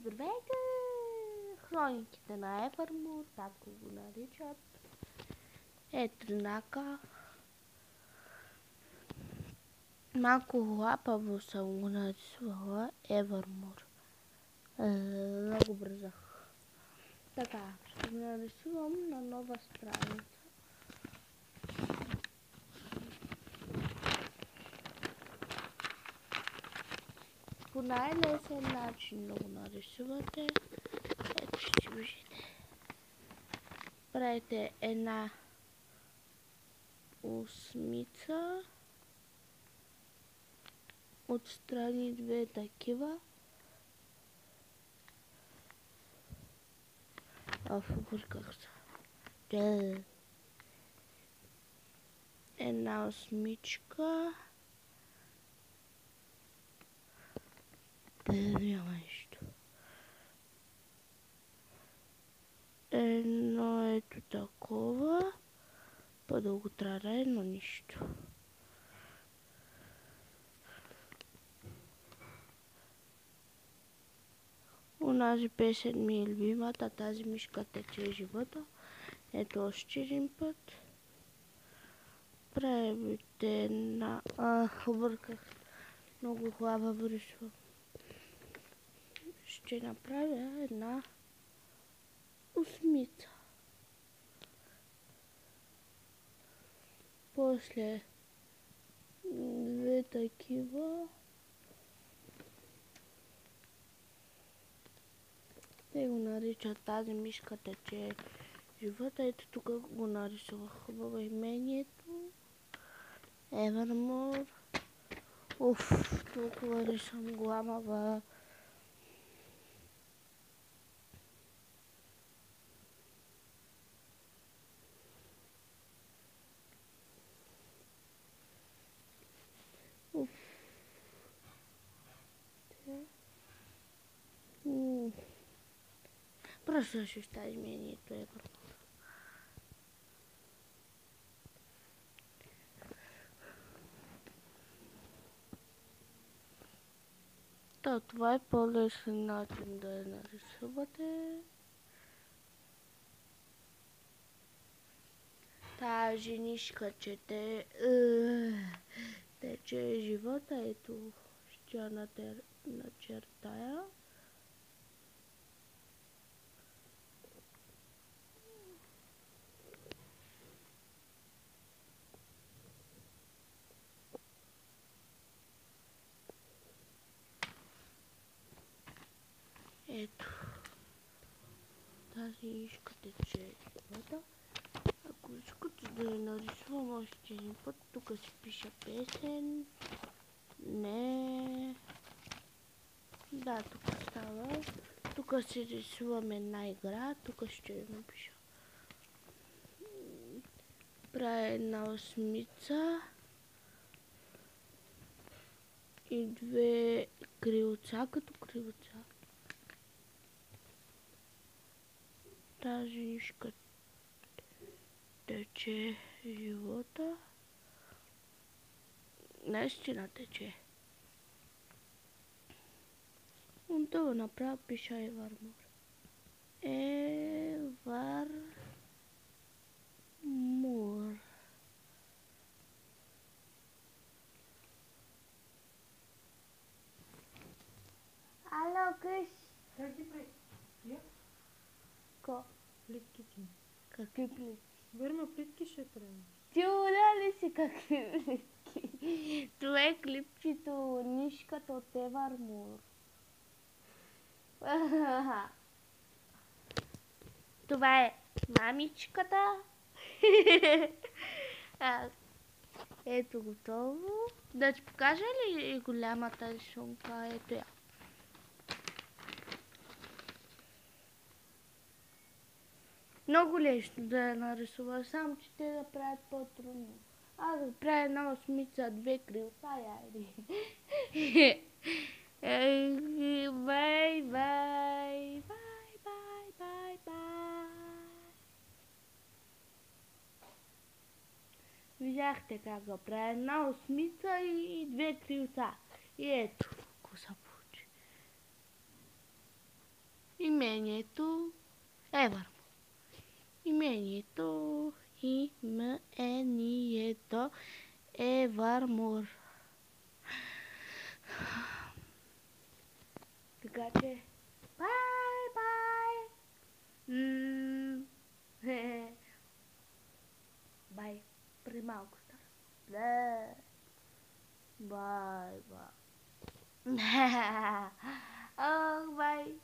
Здравейте! Хрониките на Evermoor, както го наричат. Тринака. Малко лапаво съм го нарисувала Evermoor. Много бързах. Така, ще го нарисувам на нова страница. По най-лесен начин да го нарисувате. Ето ще виждате. Правите една осмица. Отстрани две такива. Обърках се. Една осмичка. Няма нещо. Едно ето такова. По-дълго трябва, но нищо. Унази песен ми е любимата, тази мишка тече живота. Ето още един път. Правите една... обърках. Много хубава рисувам. Ще направя една осмица. После две такива. Те го наричат тази мишка тече живота. Ето тук го нарисувах хубаво имението. Evermoor. Толкова ли съм гламава. Просто ще оставя имението Evermoor. Това е по-лесен начин да я нарисувате. Тая женишка тече живота. Ето ще я начертая. Ето. Тази нишка тече живота. Ако искате да я нарисувам още един път, тук си пиша песен. Не. Да, тук става. Тук си рисувам една игра. Тук ще я напиша. Правя една осмица. И две крилца, като крилца. Тази нишка тече живота. Наистина тече. Да го направя, пиша Evermoor. Evermoor. Ало, къщ? Как ги прави? Ко? Плитките. Какви плитки? Верно, плитки ще трябва. Ти уля ли си какви плитки? Това е клипчето, нишката от Evermoor. Това е мамичката. Ето готово. Да ти покажа ли голямата рисунка? Ето я. Много лесно да я нарисува, само че те да правят по-трудно. Аз да правя една осмица, две крилца и айде. Бай, бай, бай, бай, бай, бай. Видяхте как го правя, една осмица и две крилца. И ето, ако се получи. Имението е Върмо. Имението е Върмур. Така че, бай! Бай. Преди малко стара. Бай. Ох, бай.